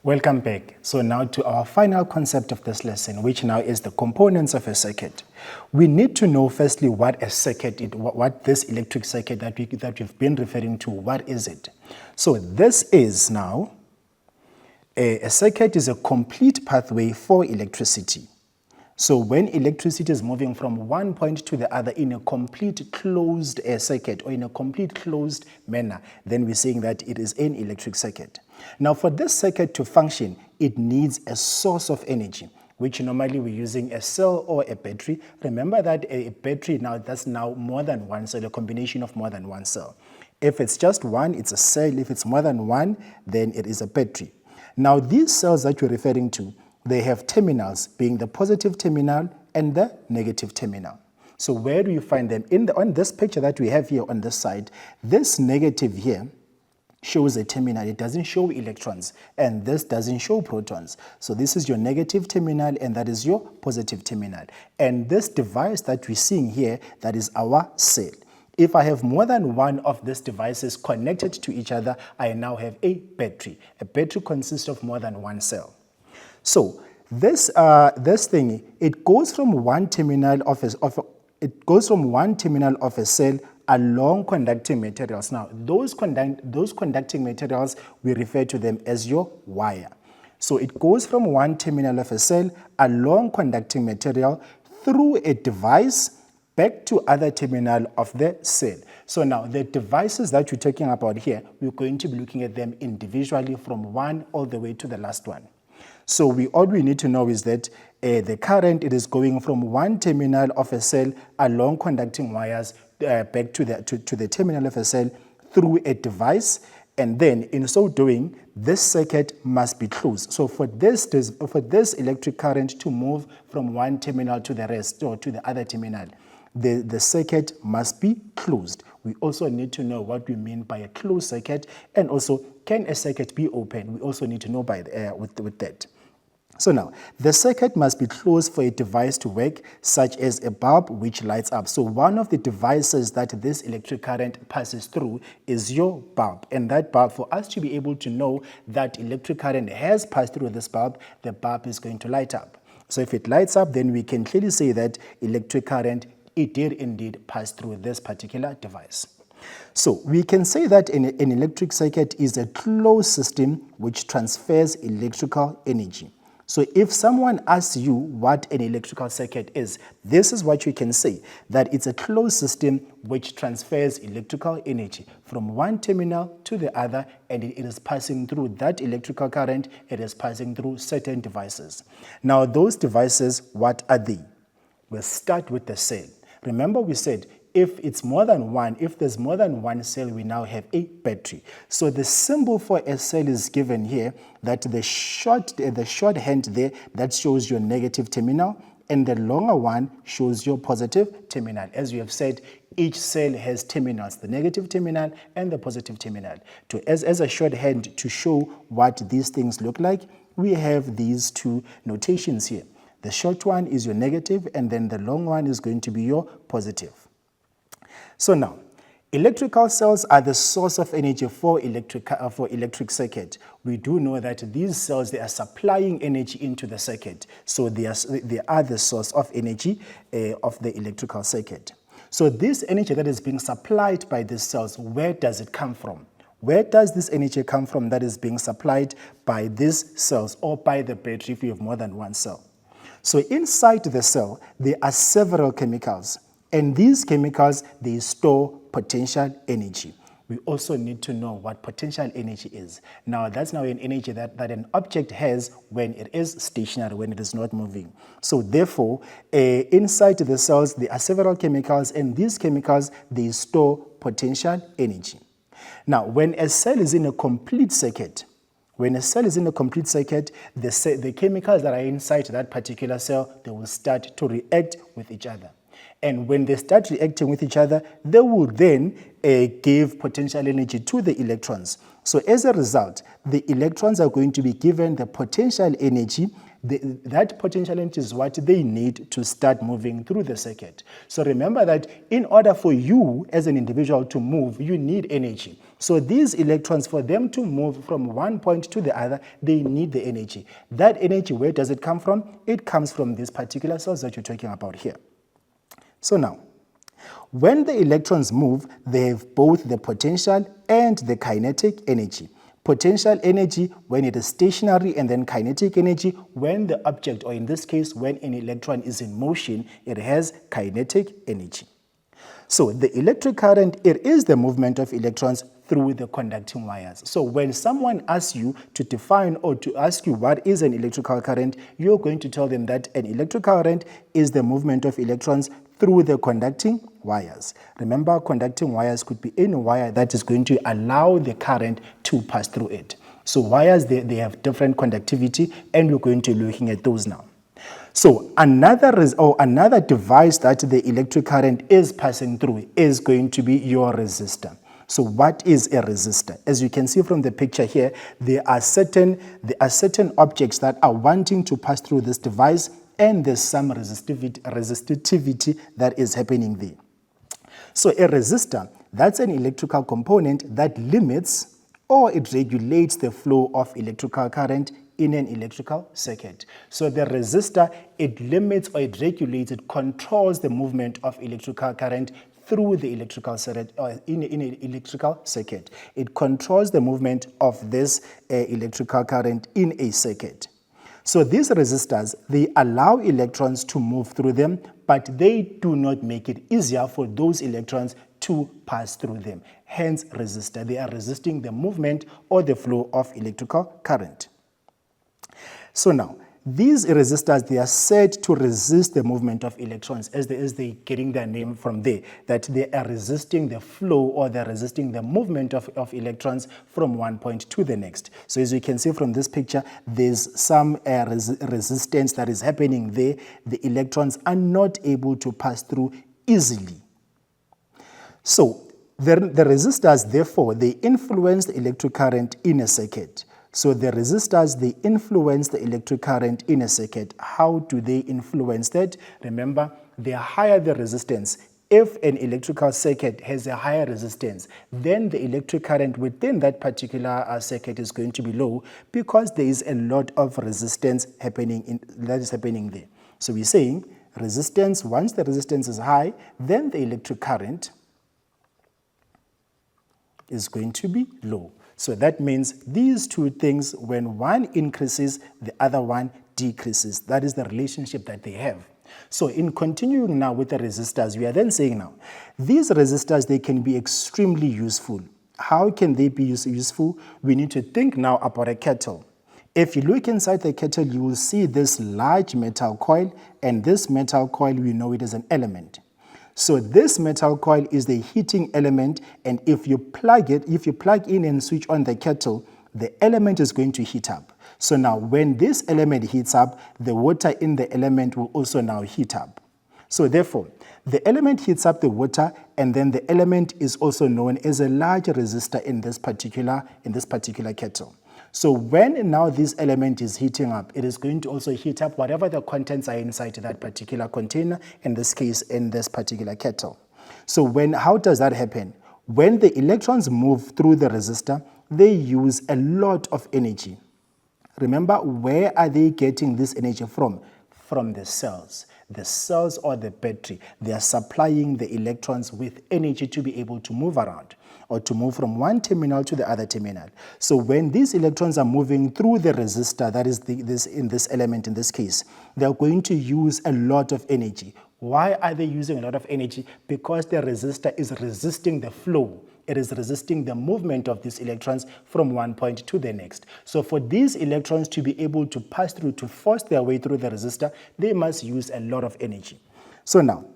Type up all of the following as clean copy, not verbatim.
Welcome back. So now to our final concept of this lesson, which now is the components of a circuit. We need to know firstly what a circuit is, what this electric circuit that we've been referring to, what is it? So this is now, a circuit is a complete pathway for electricity. So when electricity is moving from one point to the other in a complete closed circuit or in a complete closed manner, then we're saying that it is an electric circuit. Now for this circuit to function, it needs a source of energy, which normally we're using a cell or a battery. Remember that a battery that's now more than one cell, a combination of more than one cell. If it's just one, it's a cell. If it's more than one, then it is a battery. Now these cells that you're referring to, they have terminals, being the positive terminal and the negative terminal. So where do you find them? On this picture that we have here on this side, this negative here shows a terminal. It doesn't show electrons, and this doesn't show protons. So this is your negative terminal, and that is your positive terminal. And this device that we're seeing here, that is our cell. If I have more than one of these devices connected to each other, I now have a battery. A battery consists of more than one cell. So this thing, it goes from one terminal of a cell along conducting materials. Now, those conducting materials, we refer to them as your wire. So it goes from one terminal of a cell along conducting material through a device back to other terminal of the cell. So now the devices that we're talking about here, we're going to be looking at them individually from one all the way to the last one. So all we need to know is that the current, it is going from one terminal of a cell along conducting wires back to the terminal of a cell through a device, and then in so doing, this circuit must be closed. So for this electric current to move from one terminal to the rest or to the other terminal, the circuit must be closed. We also need to know what we mean by a closed circuit, and also can a circuit be open? We also need to know with that. So now, the circuit must be closed for a device to work, such as a bulb which lights up. So one of the devices that this electric current passes through is your bulb. And that bulb, for us to be able to know that electric current has passed through this bulb, the bulb is going to light up. So if it lights up, then we can clearly say that electric current, it did indeed pass through this particular device. So we can say that an electric circuit is a closed system which transfers electrical energy. So if someone asks you what an electrical circuit is, this is what you can say, that it's a closed system which transfers electrical energy from one terminal to the other, and it is passing through that electrical current, it is passing through certain devices. Now those devices, what are they? We'll start with the cell. Remember we said if it's more than one, if there's more than one cell, we now have a battery. So the symbol for a cell is given here, that the shorthand there, that shows your negative terminal, and the longer one shows your positive terminal. As we have said, each cell has terminals, the negative terminal and the positive terminal. As a shorthand to show what these things look like, we have these two notations here. The short one is your negative, and then the long one is going to be your positive. So now, electrical cells are the source of energy for electric circuit. We do know that these cells, they are supplying energy into the circuit. So they are the source of energy of the electrical circuit. So this energy that is being supplied by these cells, where does it come from? Where does this energy come from that is being supplied by these cells or by the battery if you have more than one cell? So inside the cell, there are several chemicals. And these chemicals, they store potential energy. We also need to know what potential energy is. Now, that's now an energy that an object has when it is stationary, when it is not moving. So therefore, inside the cells, there are several chemicals, and these chemicals, they store potential energy. Now, when a cell is in a complete circuit, the chemicals that are inside that particular cell, they will start to react with each other. And when they start reacting with each other, they will then give potential energy to the electrons. So as a result, the electrons are going to be given the potential energy. That potential energy is what they need to start moving through the circuit. So remember that in order for you as an individual to move, you need energy. So these electrons, for them to move from one point to the other, they need the energy. That energy, where does it come from? It comes from these particular cells that you're talking about here. So now, when the electrons move, they have both the potential and the kinetic energy. Potential energy when it is stationary, and then kinetic energy when the object, or in this case, when an electron is in motion, it has kinetic energy. So the electric current, it is the movement of electrons through the conducting wires. So when someone asks you to define or to ask you what is an electrical current, you're going to tell them that an electrical current is the movement of electrons through the conducting wires. Remember, conducting wires could be any wire that is going to allow the current to pass through it. So wires, they have different conductivity, and we're going to be looking at those now. So another device that the electric current is passing through is going to be your resistor. So what is a resistor? As you can see from the picture here, there are certain objects that are wanting to pass through this device, and there's some resistivity that is happening there. So a resistor, that's an electrical component that limits or it regulates the flow of electrical current in an electrical circuit. So the resistor, it limits or it regulates, it controls the movement of electrical current through the electrical circuit, or in an electrical circuit. It controls the movement of this electrical current in a circuit. So these resistors, they allow electrons to move through them, but they do not make it easier for those electrons to pass through them. Hence resistor, they are resisting the movement or the flow of electrical current. So now, these resistors, they are said to resist the movement of electrons, as they getting their name from there, that they are resisting the flow, or they're resisting the movement of electrons from one point to the next. So as you can see from this picture, there's some resistance that is happening there. The electrons are not able to pass through easily. So the resistors, therefore, they influence the electric current in a circuit. So the resistors, they influence the electric current in a circuit. How do they influence that? Remember, the higher the resistance. If an electrical circuit has a higher resistance, then the electric current within that particular circuit is going to be low, because there is a lot of resistance happening there. So we're saying resistance, once the resistance is high, then the electric current is going to be low. So that means these two things, when one increases, the other one decreases. That is the relationship that they have. So in continuing now with the resistors, we are then saying now, these resistors, they can be extremely useful. How can they be useful? We need to think now about a kettle. If you look inside the kettle, you will see this large metal coil, and this metal coil, we know it as an element. So this metal coil is the heating element, and if you plug in and switch on the kettle, the element is going to heat up. So now when this element heats up, the water in the element will also now heat up. So therefore, the element heats up the water, and then the element is also known as a large resistor in this particular kettle. So when now this element is heating up, it is going to also heat up whatever the contents are inside that particular container, in this case, in this particular kettle. So how does that happen? When the electrons move through the resistor, they use a lot of energy. Remember, where are they getting this energy from? From the cells. The cells, or the battery, they are supplying the electrons with energy to be able to move around, or to move from one terminal to the other terminal. So when these electrons are moving through the resistor, that is this element in this case, they are going to use a lot of energy. Why are they using a lot of energy? Because the resistor is resisting the flow. It is resisting the movement of these electrons from one point to the next. So for these electrons to be able to pass through, to force their way through the resistor, they must use a lot of energy. So now,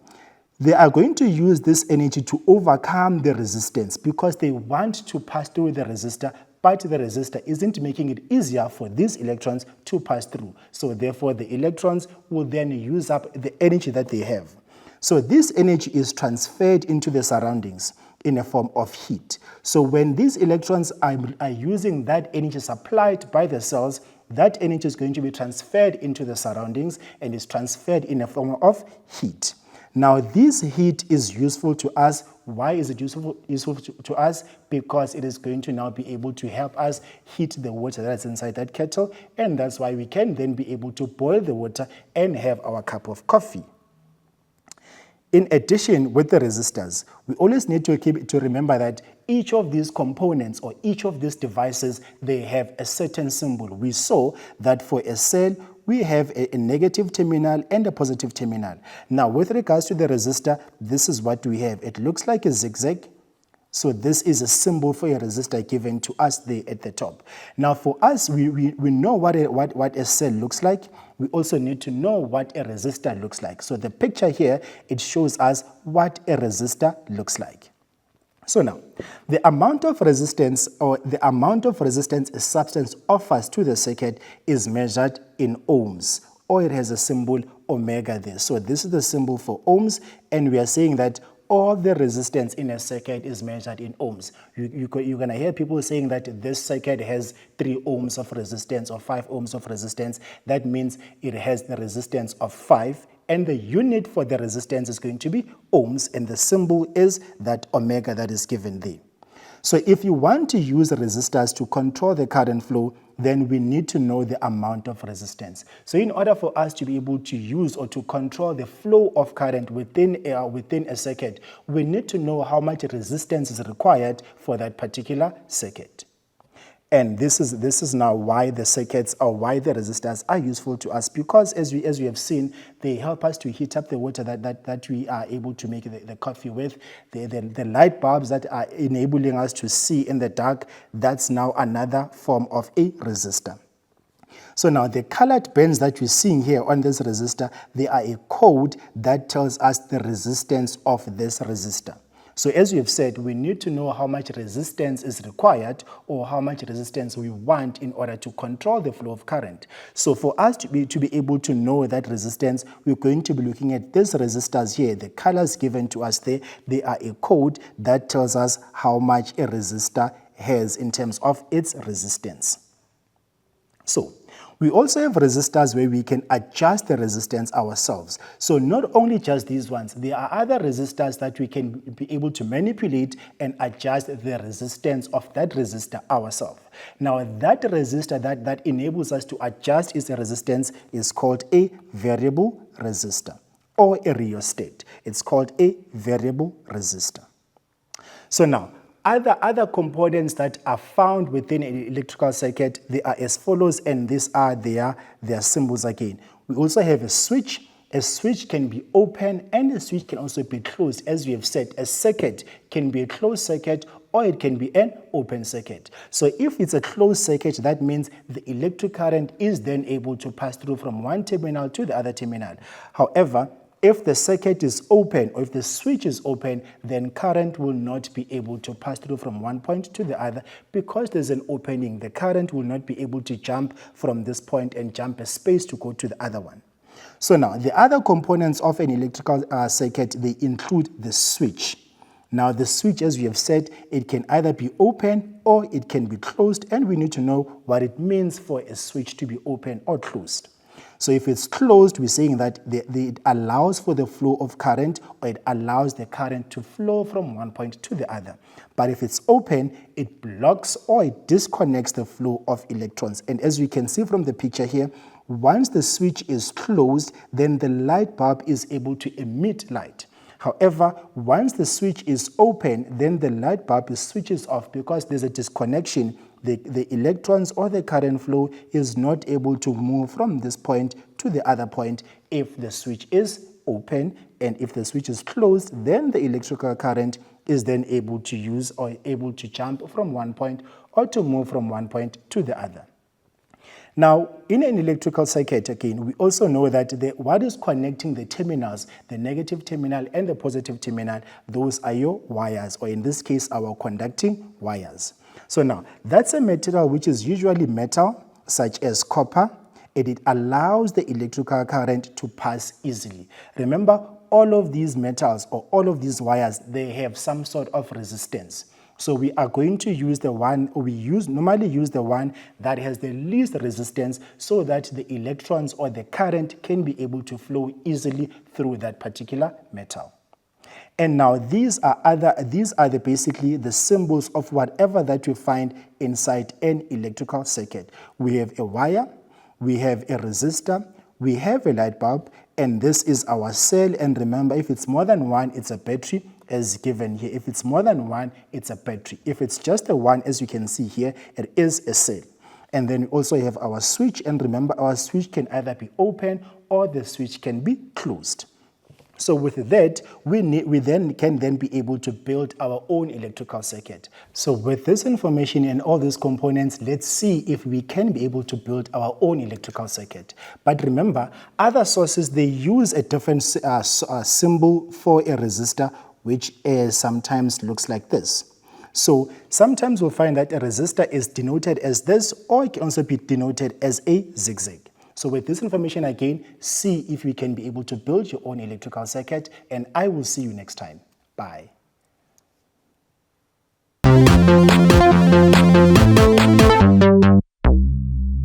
they are going to use this energy to overcome the resistance, because they want to pass through the resistor, but the resistor isn't making it easier for these electrons to pass through. So therefore, the electrons will then use up the energy that they have. So this energy is transferred into the surroundings in a form of heat. So when these electrons are using that energy supplied by the cells, that energy is going to be transferred into the surroundings and is transferred in a form of heat. Now this heat is useful to us. Why is it useful to us? Because it is going to now be able to help us heat the water that's inside that kettle, and that's why we can then be able to boil the water and have our cup of coffee. In addition, with the resistors, we always need to remember that each of these components or each of these devices, they have a certain symbol. We saw that for a cell, we have a negative terminal and a positive terminal. Now, with regards to the resistor, this is what we have. It looks like a zigzag. So this is a symbol for a resistor given to us there at the top. Now for us, we know what a cell looks like. We also need to know what a resistor looks like. So the picture here, it shows us what a resistor looks like. So now, the amount of resistance a substance offers to the circuit is measured in ohms, or it has a symbol omega there. So this is the symbol for ohms, and we are saying that all the resistance in a circuit is measured in ohms. You're going to hear people saying that this circuit has 3 ohms of resistance or 5 ohms of resistance. That means it has the resistance of 5, and the unit for the resistance is going to be ohms, and the symbol is that omega that is given there. So if you want to use resistors to control the current flow, then we need to know the amount of resistance. So in order for us to be able to use or to control the flow of current within a circuit, we need to know how much resistance is required for that particular circuit. And this is now why the circuits or why the resistors are useful to us, because as we have seen, they help us to heat up the water that we are able to make the coffee with. The light bulbs that are enabling us to see in the dark, that's now another form of a resistor. So now the colored bands that we're seeing here on this resistor, they are a code that tells us the resistance of this resistor. So as we have said, we need to know how much resistance is required or how much resistance we want in order to control the flow of current. So for us to be able to know that resistance, we're going to be looking at these resistors here. The colors given to us there, they are a code that tells us how much a resistor has in terms of its resistance. So we also have resistors where we can adjust the resistance ourselves. So not only just these ones, there are other resistors that we can be able to manipulate and adjust the resistance of that resistor ourselves. Now that resistor that enables us to adjust its resistance is called a variable resistor or a rheostat. It's called a variable resistor. So now, other components that are found within an electrical circuit, they are as follows, and these are their symbols again. We also have a switch. A switch can be open and a switch can also be closed. As we have said, a circuit can be a closed circuit or it can be an open circuit. So if it's a closed circuit, that means the electric current is then able to pass through from one terminal to the other terminal. However, if the circuit is open or if the switch is open, then current will not be able to pass through from one point to the other because there's an opening. The current will not be able to jump from this point and jump a space to go to the other one. So now, the other components of an electrical circuit, they include the switch. Now, the switch, as we have said, it can either be open or it can be closed, and we need to know what it means for a switch to be open or closed. So if it's closed, we're saying that it allows for the flow of current, or it allows the current to flow from one point to the other. But if it's open, it blocks or it disconnects the flow of electrons. And as we can see from the picture here, once the switch is closed, then the light bulb is able to emit light. However, once the switch is open, then the light bulb switches off because there's a disconnection. The electrons or the current flow is not able to move from this point to the other point if the switch is open, and if the switch is closed, then the electrical current is then able to use or able to jump from one point or to move from one point to the other. Now, in an electrical circuit, again, we also know that what is connecting the terminals, the negative terminal and the positive terminal, those are your wires, or in this case, our conducting wires. So now, that's a material which is usually metal, such as copper, and it allows the electrical current to pass easily. Remember, all of these metals or all of these wires, they have some sort of resistance. So we are going to use the one, normally use the one that has the least resistance so that the electrons or the current can be able to flow easily through that particular metal. And now these are basically the symbols of whatever that you find inside an electrical circuit. We have a wire, we have a resistor, we have a light bulb, and this is our cell. And remember, if it's more than one, it's a battery, as given here. If it's more than one, it's a battery. If it's just a one, as you can see here, it is a cell. And then we also have our switch, and remember, our switch can either be open or the switch can be closed. So with that, we can then be able to build our own electrical circuit. So with this information and all these components, let's see if we can be able to build our own electrical circuit. But remember, other sources, they use a different symbol for a resistor, which sometimes looks like this. So sometimes we'll find that a resistor is denoted as this, or it can also be denoted as a zigzag. So with this information again, see if we can be able to build your own electrical circuit, and I will see you next time. Bye.